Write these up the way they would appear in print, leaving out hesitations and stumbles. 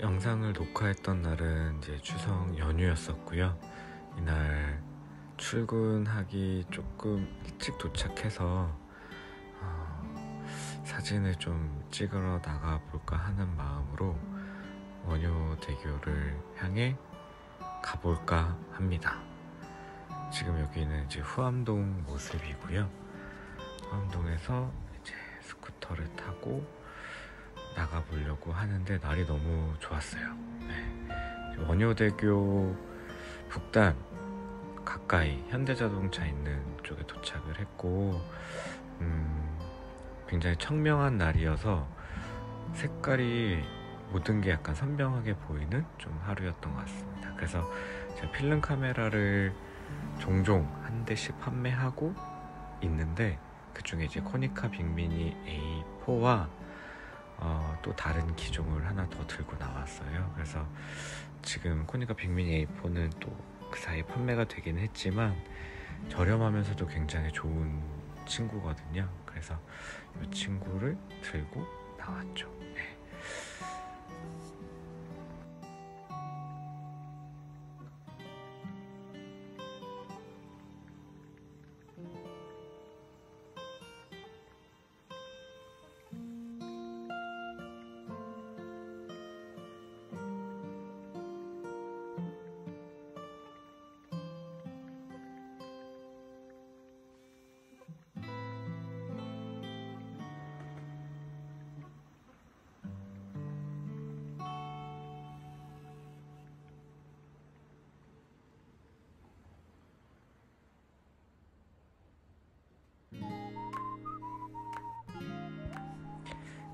영상을 녹화했던 날은 이제 추석 연휴였었고요. 이날 출근하기 조금 일찍 도착해서 사진을 좀 찍으러 나가볼까 하는 마음으로 원효대교를 향해 가볼까 합니다. 지금 여기는 이제 후암동 모습이고요. 후암동에서 이제 스쿠터를 타고 나가보려고 하는데 날이 너무 좋았어요. 원효대교 북단 가까이 현대자동차 있는 쪽에 도착을 했고 굉장히 청명한 날이어서 색깔이 모든 게 약간 선명하게 보이는 좀 하루였던 것 같습니다. 그래서 제가 필름 카메라를 종종 한 대씩 판매하고 있는데 그 중에 이제 코니카 빅미니 A4와 또 다른 기종을 하나 더 들고 나왔어요. 그래서 지금 코니카 빅미니 A4는 또 그 사이에 판매가 되긴 했지만 저렴하면서도 굉장히 좋은 친구거든요. 그래서 이 친구를 들고 나왔죠.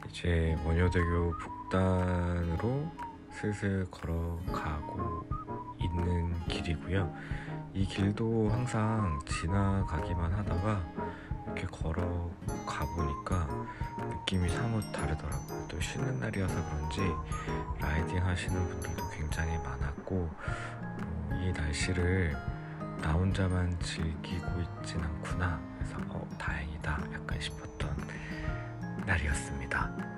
이제 원효대교 북단으로 슬슬 걸어가고 있는 길이고요. 이 길도 항상 지나가기만 하다가 이렇게 걸어가 보니까 느낌이 사뭇 다르더라고요. 또 쉬는 날이어서 그런지 라이딩 하시는 분들도 굉장히 많았고 이 날씨를 나 혼자만 즐기고 있진 않구나. 그래서 다행이다 약간 싶었던 날이었습니다.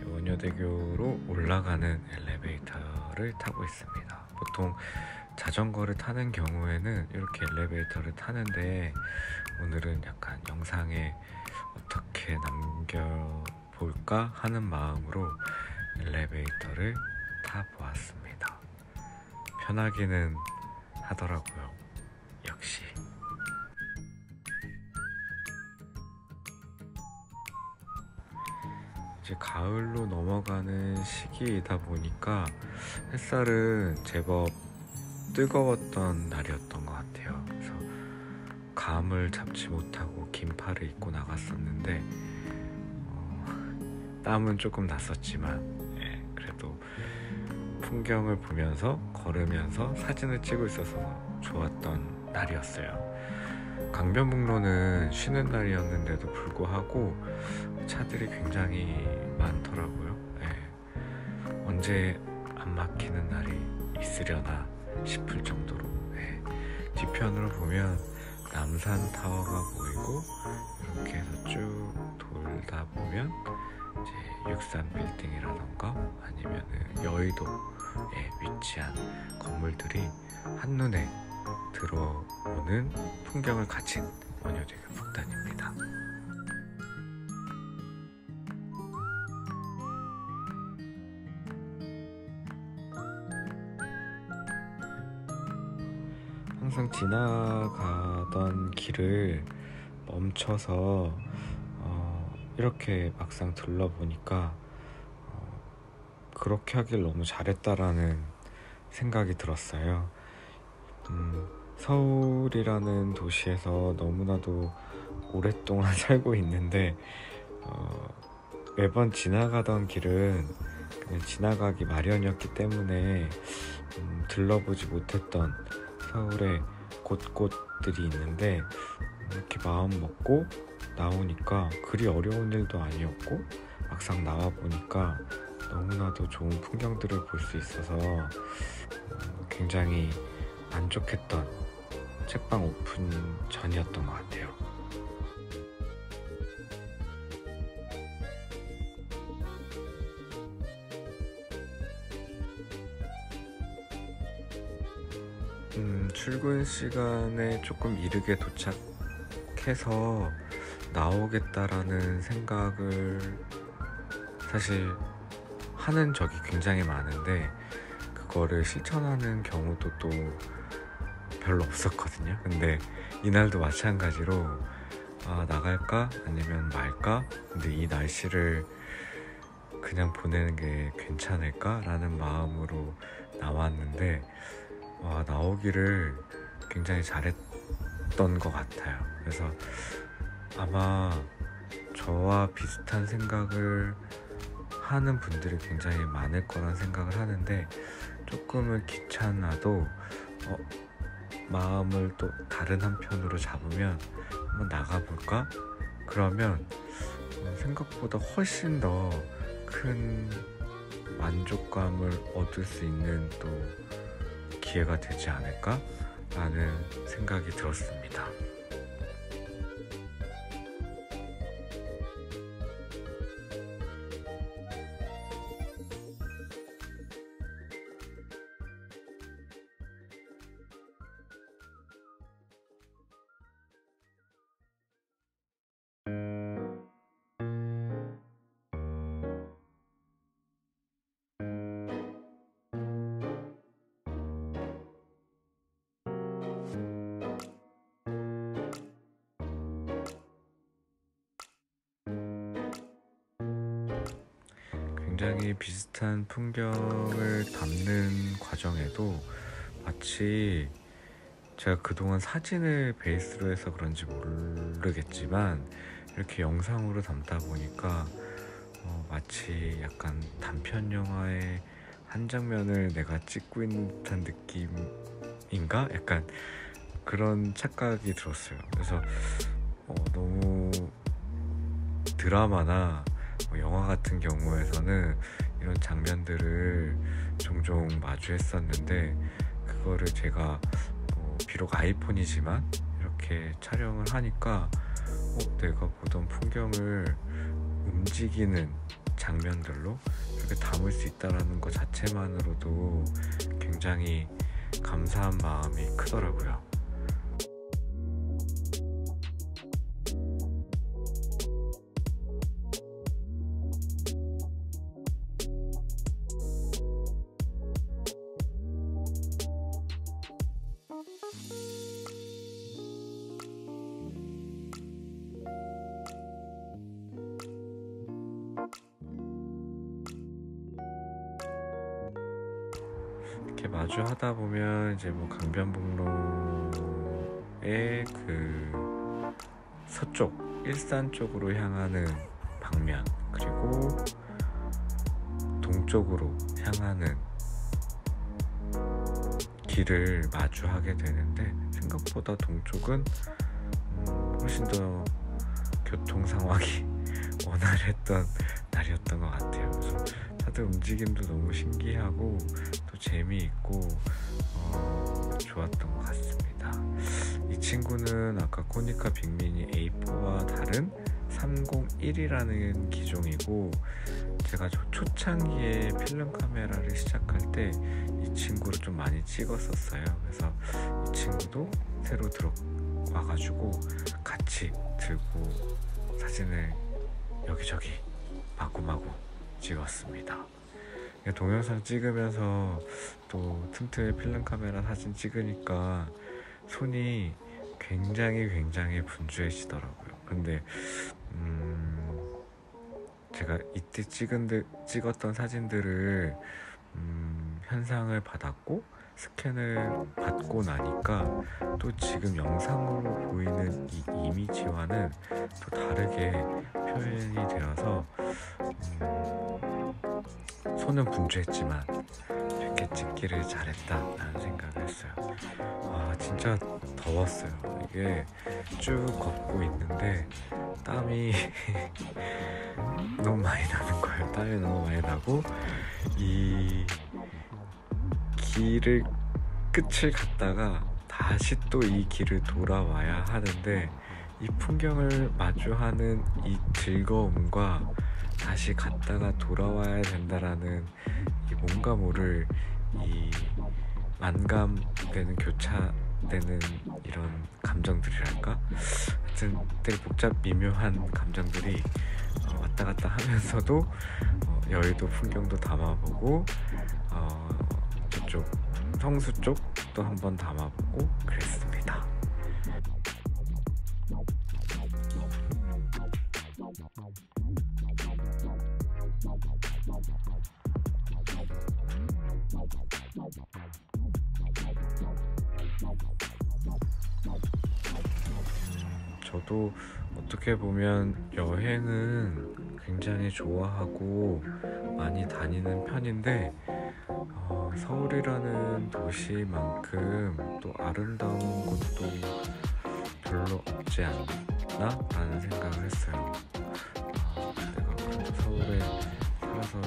원효대교로 올라가는 엘리베이터를 타고 있습니다. 보통 자전거를 타는 경우에는 이렇게 엘리베이터를 타는데 오늘은 약간 영상에 어떻게 남겨볼까 하는 마음으로 엘리베이터를 타보았습니다. 편하기는 하더라고요. 역시. 이제 가을로 넘어가는 시기이다 보니까 햇살은 제법 뜨거웠던 날이었던 것 같아요. 그래서 감을 잡지 못하고 긴팔을 입고 나갔었는데 땀은 조금 났었지만 그래도 풍경을 보면서 걸으면서 사진을 찍고 있어서 좋았던 날이었어요. 강변북로는 쉬는 날이었는데도 불구하고 차들이 굉장히 많더라고요. 언제 안 막히는 날이 있으려나 싶을 정도로. 뒤편으로 보면 남산타워가 보이고 이렇게 해서 쭉 돌다 보면 이제 63빌딩이라던가 아니면 여의도에 위치한 건물들이 한눈에 들어오는 풍경을 가진 원효대교 북단입니다. 항상 지나가던 길을 멈춰서 이렇게 막상 둘러보니까 그렇게 하길 너무 잘했다라는 생각이 들었어요. 서울이라는 도시에서 너무나도 오랫동안 살고 있는데 매번 지나가던 길은 그냥 지나가기 마련이었기 때문에 들러보지 못했던 서울의 곳곳들이 있는데 이렇게 마음 먹고 나오니까 그리 어려운 일도 아니었고 막상 나와보니까 너무나도 좋은 풍경들을 볼 수 있어서 굉장히 만족했던 책방 오픈 전이었던 것 같아요. 출근 시간에 조금 이르게 도착해서 나오겠다라는 생각을 사실 하는 적이 굉장히 많은데 그거를 실천하는 경우도 또 별로 없었거든요. 근데 이날도 마찬가지로 나갈까 아니면 말까, 근데 이 날씨를 그냥 보내는 게 괜찮을까 라는 마음으로 나왔는데 나오기를 굉장히 잘했던 것 같아요. 그래서 아마 저와 비슷한 생각을 하는 분들이 굉장히 많을 거란 생각을 하는데, 조금은 귀찮아도 마음을 또 다른 한편으로 잡으면 한번 나가볼까? 그러면 생각보다 훨씬 더 큰 만족감을 얻을 수 있는 또 기회가 되지 않을까? 라는 생각이 들었습니다. 굉장히 비슷한 풍경을 담는 과정에도 마치 제가 그동안 사진을 베이스로 해서 그런지 모르겠지만 이렇게 영상으로 담다 보니까 마치 약간 단편 영화의 한 장면을 내가 찍고 있는 듯한 느낌인가? 약간 그런 착각이 들었어요. 그래서 너무 드라마나 영화 같은 경우에서는 이런 장면들을 종종 마주했었는데, 그거를 제가 비록 아이폰이지만 이렇게 촬영을 하니까 내가 보던 풍경을 움직이는 장면들로 이렇게 담을 수 있다는 것 자체만으로도 굉장히 감사한 마음이 크더라고요. 이렇게 마주 하다 보면 이제 강변북로의 그 서쪽 일산 쪽으로 향하는 방면, 그리고 동쪽으로 향하는 길을 마주하게 되는데, 생각보다 동쪽은 훨씬 더 교통 상황이 원활했던 날이었던 것 같아요. 그래서 다들 움직임도 너무 신기하고 또 재미있고 좋았던 것 같습니다. 이 친구는 아까 코니카 빅미니 A4와 다른 301이라는 기종이고, 제가 초창기에 필름 카메라를 시작할 때 이 친구를 좀 많이 찍었었어요. 그래서 이 친구도 새로 들어와가지고 같이 들고 사진을 여기저기 마구마구 찍었습니다. 동영상 찍으면서 또 틈틈이 필름 카메라 사진 찍으니까 손이 굉장히 분주해지더라고요. 근데 제가 이때 찍었던 사진들을 현상을 받았고 스캔을 받고 나니까 또 지금 영상으로 보이는 이 이미지와는 또 다르게 표현이 되어서 손은 분주했지만 이렇게 찍기를 잘했다라는 생각을 했어요. 진짜 더웠어요. 이게 쭉 걷고 있는데 땀이 너무 많이 나는 거예요. 땀이 너무 많이 나고, 이 길을 끝을 갔다가 다시 또 이 길을 돌아와야 하는데, 이 풍경을 마주하는 이 즐거움과 다시 갔다가 돌아와야 된다라는 이 뭔가 모를 이 만감되는, 교차되는 이런 감정들이랄까? 하여튼 되게 미묘한 감정들이 왔다 갔다 하면서도 여의도 풍경도 담아보고 저쪽 성수 쪽도 한번 담아보고 그랬습니다. 저도 어떻게 보면 여행은 굉장히 좋아하고 많이 다니는 편인데 서울이라는 도시만큼 또 아름다운 곳도 별로 없지 않나? 라는 생각을 했어요. 내가 그래도 서울에 살아서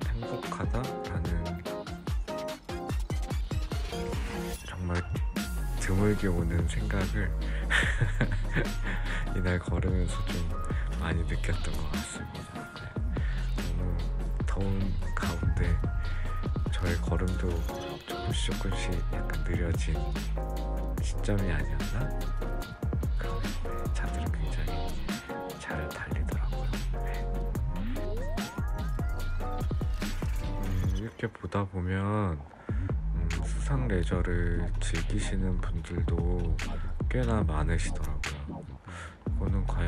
행복하다라는 정말 드물게 오는 생각을 이날 걸으면서 좀 많이 느꼈던 것 같습니다. 너무 더운 가운데 저의 걸음도 조금씩 약간 느려진 시점이 아니었나? 그런데 차들은 굉장히 잘 달리더라고요. 이렇게 보다 보면 수상 레저를 즐기시는 분들도 꽤나 많으시더라고요. 이거는 과연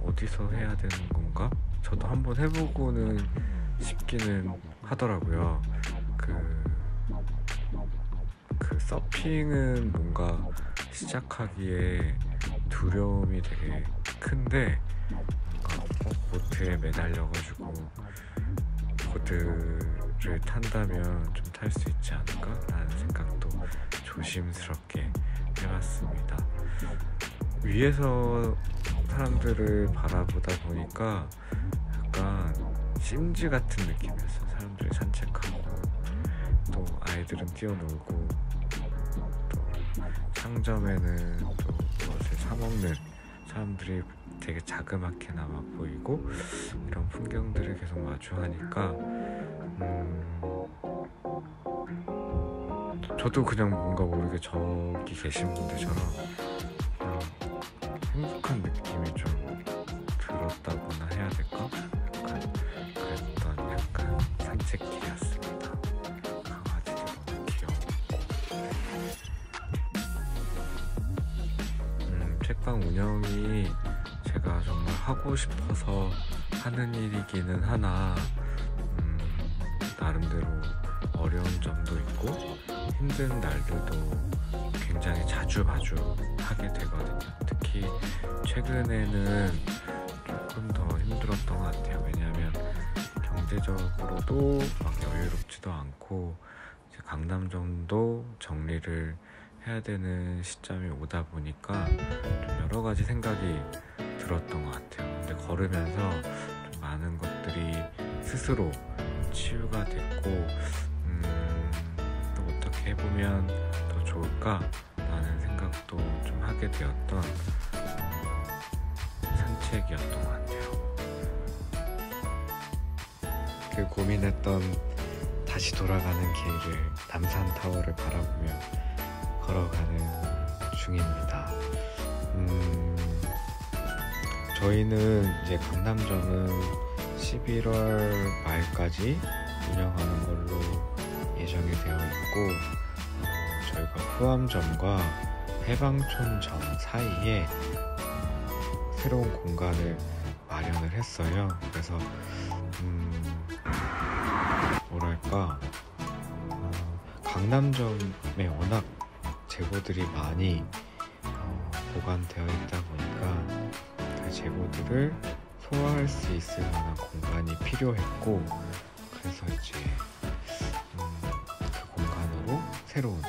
어디서 해야 되는 건가? 저도 한번 해보고는 싶기는 하더라고요. 그 서핑은 뭔가 시작하기에 두려움이 되게 큰데 뭔가 보트에 매달려가지고 보드를 탄다면 좀 탈 수 있지 않을까? 라는 생각도 조심스럽게 해봤습니다. 위에서 사람들을 바라보다 보니까 약간 심지 같은 느낌이었어요. 사람들이 산책하고 또 아이들은 뛰어놀고 또 상점에는 또 무엇을 사먹는 사람들이 되게 자그맣게나마 보이고 이런 풍경들을 계속 마주하니까 저도 그냥 뭔가 모르게 저기 계신 분들처럼 행복한 느낌이 좀 들었다고나 해야 될까? 그랬던 약간 산책길이었습니다. 강아지도 너무 귀여웠고 책방 운영이 제가 정말 하고 싶어서 하는 일이기는 하나 나름대로 어려운 점도 있고 힘든 날들도 굉장히 자주 하게 되거든요. 특히 최근에는 조금 더 힘들었던 것 같아요. 왜냐하면 경제적으로도 막 여유롭지도 않고 이제 강남점도 정리를 해야 되는 시점이 오다 보니까 좀 여러 가지 생각이 들었던 것 같아요. 근데 걸으면서 좀 많은 것들이 스스로 치유가 됐고 또 어떻게 해보면 더 좋을까? 라는 생각도 좀 하게 되었던 산책이었던 것 같아요. 그 고민했던 다시 돌아가는 길을 남산타워를 바라보며 걸어가는 중입니다. 저희는 이제 강남점은 11월 말까지 운영하는 걸로 예정이 되어 있고 저희가 후암점과 해방촌점 사이에 새로운 공간을 마련을 했어요. 그래서 뭐랄까 강남점에 워낙 재고들이 많이 보관되어 있다 보니까 그 재고들을 소화할 수 있을 만한 공간이 필요했고 그래서 이제 그 공간으로 새로운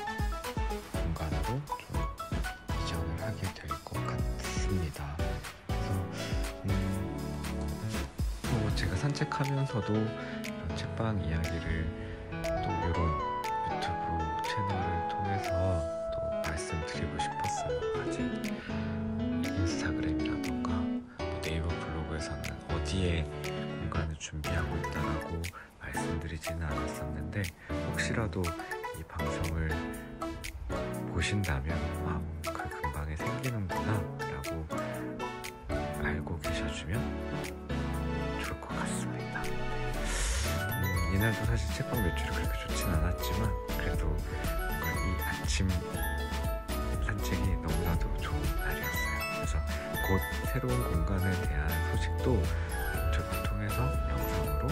공간으로 좀 이전을 하게 될 것 같습니다. 그래서 또 제가 산책하면서도 이런 책방 이야기를 또 이런 유튜브 채널을 통해서 또 말씀드리고 싶었어요. 아직 인스타그램이라던가 네이버 블로그에서는 어디에 공간을 준비하고 있다라고 말씀드리지는 않았었는데 혹시라도 이 방송을 보신다면 그 근방에 생기는구나 라고 알고 계셔주면 좋을 것 같습니다. 이날도 사실 책방 매출이 그렇게 좋진 않았지만 그래도 이 아침 산책이 너무나도 좋은 날이었어요. 그래서 곧 새로운 공간에 대한 소식도 유튜브 통해서 영상으로 또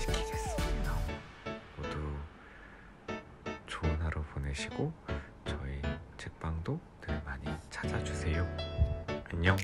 소개시키겠습니다. 모두 좋은 하루 보내시고 저희 책방도 늘 많이 찾아주세요. 안녕.